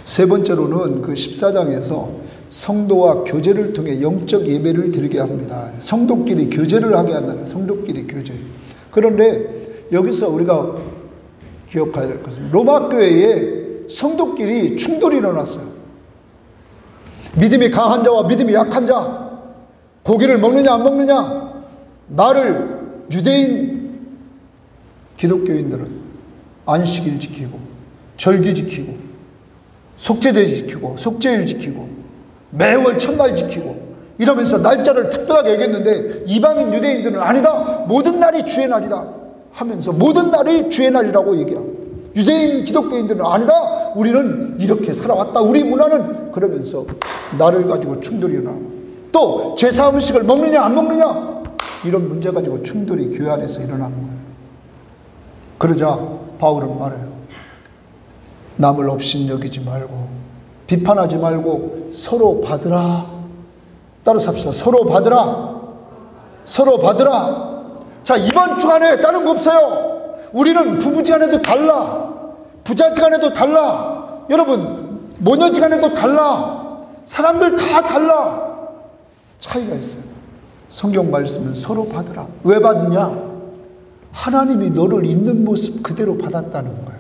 세 번째로는 그 14장에서 성도와 교제를 통해 영적 예배를 드리게 합니다. 성도끼리 교제를 하게 한다는, 성도끼리 교제. 그런데 여기서 우리가 기억해야 될 것은 로마 교회에 성도끼리 충돌이 일어났어요. 믿음이 강한 자와 믿음이 약한 자, 고기를 먹느냐 안 먹느냐. 나를 유대인 기독교인들은 안식일 지키고 절기 지키고 속죄제 지키고 속죄일 지키고 매월 첫날 지키고 이러면서 날짜를 특별하게 얘기했는데 이방인 유대인들은 아니다. 모든 날이 주의 날이다 하면서 모든 날이 주의 날이라고 얘기하고, 유대인 기독교인들은 아니다. 우리는 이렇게 살아왔다. 우리 문화는, 그러면서 나를 가지고 충돌이 일어나고, 또 제사 음식을 먹느냐 안 먹느냐 이런 문제 가지고 충돌이 교회 안에서 일어나는 거예요. 그러자 바울은 말해요. 남을 업신여기지 말고 비판하지 말고 서로 받으라. 따라서 합시다. 서로 받으라. 서로 받으라. 자, 이번 주간에 다른 거 없어요. 우리는 부부지간에도 달라. 부자지간에도 달라. 여러분, 모녀지간에도 달라. 사람들 다 달라. 차이가 있어요. 성경 말씀은 서로 받으라. 왜 받느냐? 하나님이 너를 있는 모습 그대로 받았다는 거예요.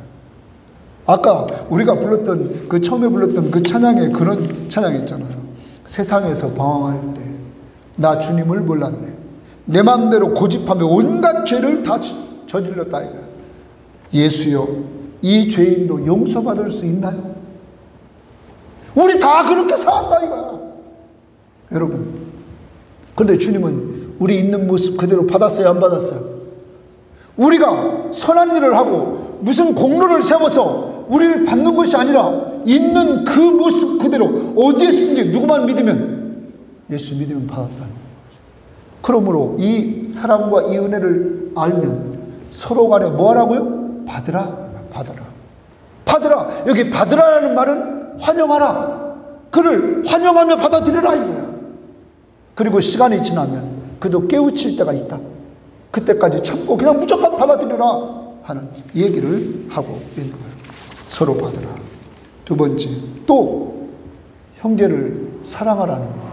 아까 우리가 불렀던 그 처음에 불렀던 그 찬양에 그런 찬양이 있잖아요. 세상에서 방황할 때 나 주님을 몰랐네. 내 마음대로 고집하며 온갖 죄를 다 저질렀다 이거야. 예수여, 이 죄인도 용서받을 수 있나요? 우리 다 그렇게 살았다 이거야. 여러분, 그런데 주님은 우리 있는 모습 그대로 받았어요, 안 받았어요? 우리가 선한 일을 하고 무슨 공로를 세워서 우리를 받는 것이 아니라 있는 그 모습 그대로 어디에 있는지 누구만 믿으면, 예수 믿으면 받았다는 거예요. 그러므로 이 사랑과 이 은혜를 알면 서로 간에 뭐 하라고요? 받으라. 받으라. 받으라. 여기 받으라라는 말은 환영하라. 그를 환영하며 받아들여라 이거야. 그리고 시간이 지나면 그도 깨우칠 때가 있다. 그때까지 참고 그냥 무조건 받아들여라 하는 얘기를 하고 있는 거예요. 서로 받으라. 두 번째, 또 형제를 사랑하라는 거예요.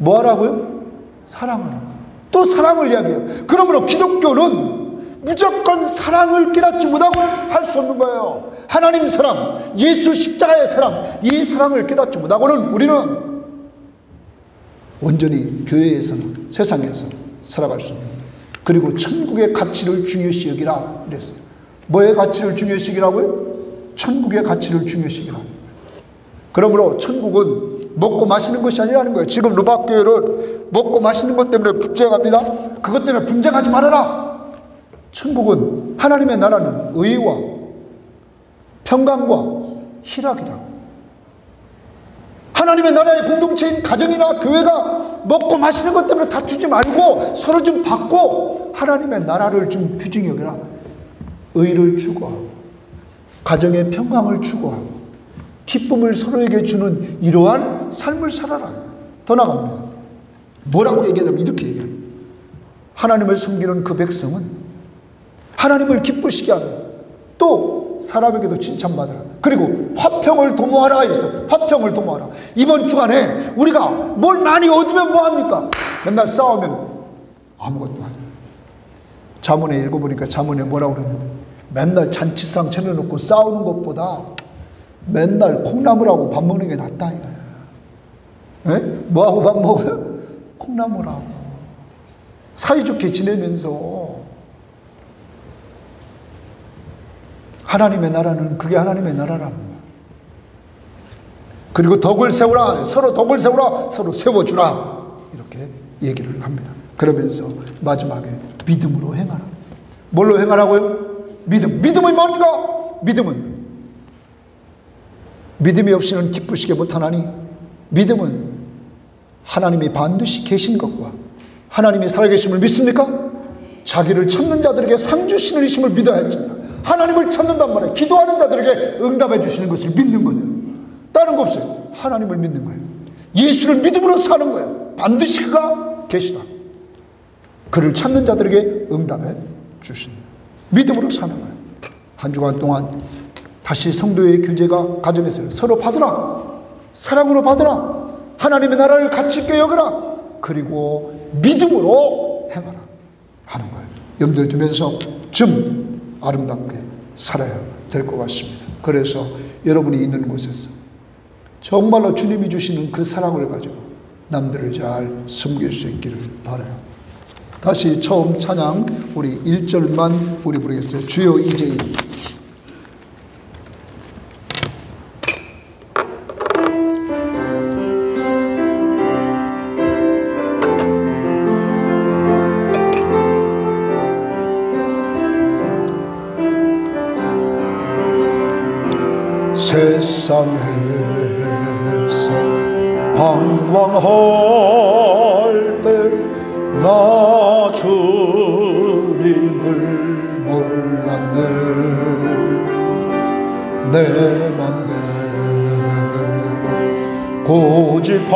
뭐 하라고요? 사랑하라. 또 사랑을 이야기해요. 그러므로 기독교는 무조건 사랑을 깨닫지 못하고는 할 수 없는 거예요. 하나님 사랑, 예수 십자가의 사랑, 이 사랑을 깨닫지 못하고는 우리는 온전히 교회에서는, 세상에서 살아갈 수 없는 거예요. 그리고 천국의 가치를 중요시 여기라 이랬어요. 뭐의 가치를 중요시 여기라고요? 천국의 가치를 중요시 여기라. 그러므로 천국은 먹고 마시는 것이 아니라는 거예요. 지금 루바교회는 먹고 마시는 것 때문에 분쟁합니다. 그것 때문에 분쟁하지 말아라. 천국은, 하나님의 나라는 의와 평강과 희락이다. 하나님의 나라의 공동체인 가정이나 교회가 먹고 마시는 것 때문에 다투지 말고 서로 좀 받고 하나님의 나라를 좀 귀중히 여겨라. 의를 추구하고 가정의 평강을 추구하고 기쁨을 서로에게 주는 이러한 삶을 살아라. 더 나갑니다. 뭐라고 얘기하냐면 이렇게 얘기해요. 하나님을 섬기는 그 백성은 하나님을 기쁘시게 하며 또 사람에게도 칭찬받으라. 그리고 화평을 도모하라 이랬어요. 화평을 도모하라. 이번 주간에 우리가 뭘 많이 얻으면 뭐합니까? 맨날 싸우면 아무것도 아니에요. 잠언에 읽어보니까 잠언에 뭐라고 그러냐면 맨날 잔치상 차려놓고 싸우는 것보다 맨날 콩나물하고 밥 먹는 게 낫다 이거야. 뭐하고 밥 먹어요? 콩나물하고 사이좋게 지내면서. 하나님의 나라는 그게 하나님의 나라랍니다. 그리고 덕을 세우라. 서로 덕을 세우라. 서로 세워주라. 이렇게 얘기를 합니다. 그러면서 마지막에 믿음으로 행하라. 뭘로 행하라고요? 믿음. 믿음은 뭡니까? 믿음은 믿음이 없이는 기쁘시게 못하나니, 믿음은 하나님이 반드시 계신 것과 하나님이 살아계심을 믿습니까? 자기를 찾는 자들에게 상 주시는 이심을 믿어야 할지니라. 하나님을 찾는단 말이에요. 기도하는 자들에게 응답해 주시는 것을 믿는 거예요. 다른 거 없어요. 하나님을 믿는 거예요. 예수를 믿음으로 사는 거예요. 반드시 그가 계시다. 그를 찾는 자들에게 응답해 주시는 믿음으로 사는 거예요. 한 주간 동안 다시 성도의 교제가 가정에서 서로 받으라. 사랑으로 받으라. 하나님의 나라를 가치 있게 여겨라. 그리고 믿음으로 행하라 하는 거예요. 염두에 두면서 좀 아름답게 살아야 될 것 같습니다. 그래서 여러분이 있는 곳에서 정말로 주님이 주시는 그 사랑을 가지고 남들을 잘 섬길 수 있기를 바라요. 다시 처음 찬양 우리 1절만 우리 부르겠어요. 주여 이제 세상에서 방황할 때 나 주님을 몰랐네. 내 맘대로 고집하며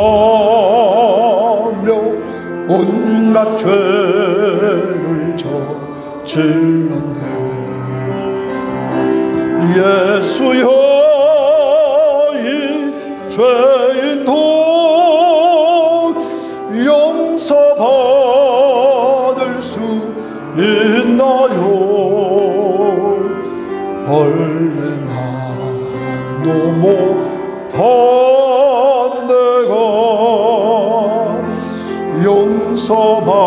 온갖 죄를 저질렀네. 예수여 이 죄인도 용서받을 수 있나요? 얼레만도 못한 내가 용서받을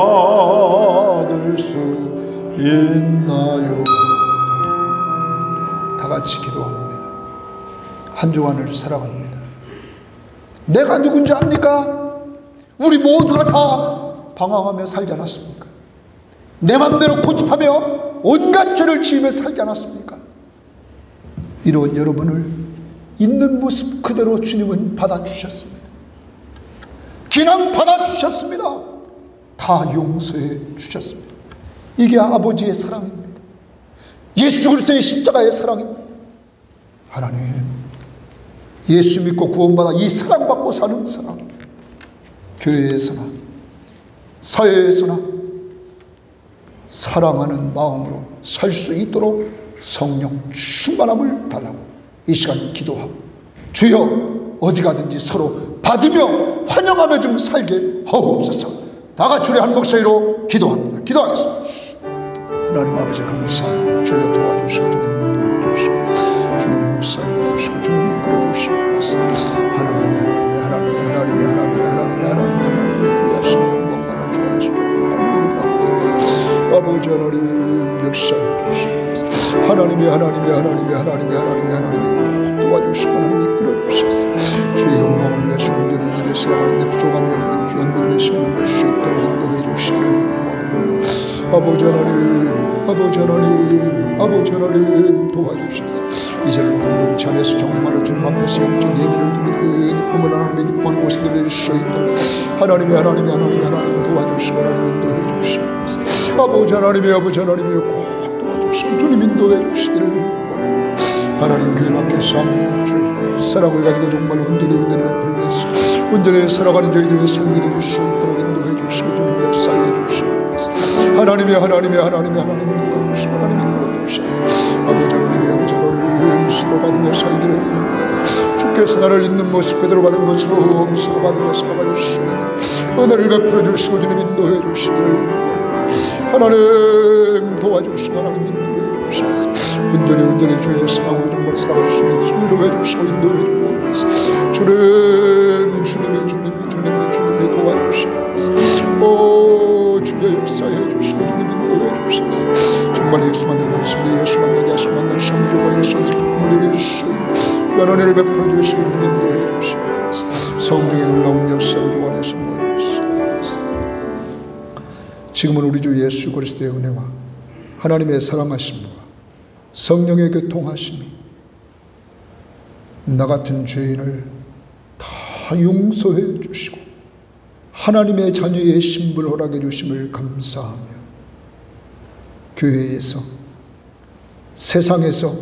수 있나요? 다 같이 기도합니다. 한 주간을 살아갑니다. 내가 누군지 압니까? 우리 모두가 다 방황하며 살지 않았습니까? 내 맘대로 고집하며 온갖 죄를 지으며 살지 않았습니까? 이런 여러분을 있는 모습 그대로 주님은 받아주셨습니다. 그냥 받아주셨습니다. 다 용서해 주셨습니다. 이게 아버지의 사랑입니다. 예수 그리스도의 십자가의 사랑입니다. 하나님, 예수 믿고 구원받아 이 사랑받고 사는 사람, 교회에서나 사회에서나 사랑하는 마음으로 살 수 있도록 성령 충만함을 달라고 이 시간 기도하고, 주여 어디 가든지 서로 받으며 환영하며 좀 살게 하옵소서. 다 같이 우리 한 목소리로 기도합니다. 기도하겠습니다. 하나님 아버지 감사합니다. 주여 도와주시고 주님 인도해 주시고 주님 역사해 주시고 주님 이끌어 주시옵소서. 하나님의 귀하신 영광만을 주 안에서 주옵소서. 아버지 하나님 역사해 주시옵소서. 하나님이 도와주시고 하나님 이끌어 주시옵소서. 주의 영광을 위하여 온전히 일에 살아가는데 부족함이 없는 귀한 믿음의 심령을 수 있도록 인도해 주시기를 원합니다. 아버지 하나님 도와주셔서 이제는 공동체 안에서 정말로 주님 앞에서 영적 예배를 드리는 어머나 하나님의 기뻐하는 곳에 드릴 수 있도록 하나님 도와주시고 하나님 인도해 주시옵소서. 아버지 하나님이 꼭 도와주시고 주님 인도해 주시기를 원합니다. 하나님 교회 밖에서 합니다. 주의 사랑을 가지고 정말 온전히 베풀면서 온전히 살아가는 저희들의 삶이 될 수 있도록 인도해 주시고 주님 역사해 주시옵소서. 하나님이 도와주시고 하나님 이끌어 주셔서 아버지 하나님 서로 받으며 살기를 원합니다. 주께서 나를 있는 모습 그대로 받은 것으로 서로 받으며 살아갈 수 있는 은혜를 베풀어 주시고 주님 인도해 주시기를 원합니다. 하나님 도와주시고 하나님 인도해 주셔서 온전히 주의 사랑으로 정말 살아갈 수 있는 힘을 더해주시고 인도해 주옵소서. 주님이 도와주시옵소서. 주의 역사해 주시고 주님 인도해 주셔서 정말 예수 만나는 것입니다. 예수 만나게 하시고 만날 시험을 주고 예수 기쁨을 누릴 수 있는 귀한 은혜를 베풀어 주시고 주님 인도해 주시옵소서. 성령의 놀라운 역사를 주 안에서 모아주시옵소서. 지금은 우리 주 예수 그리스도의 은혜와 하나님의 사랑하심과 성령의 교통하심이 나 같은 죄인을 다 용서해 주시고 하나님의 자녀의 신분을 허락해 주심을 감사하며 교회에서 세상에서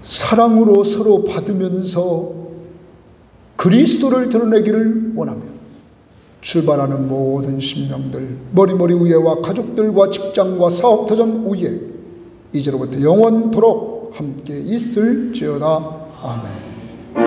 사랑으로 서로 받으면서 그리스도를 드러내기를 원하며 출발하는 모든 심령들 머리머리 위에와 가족들과 직장과 사업터전 위에 이제로부터 영원토록 함께 있을지어다. 아멘.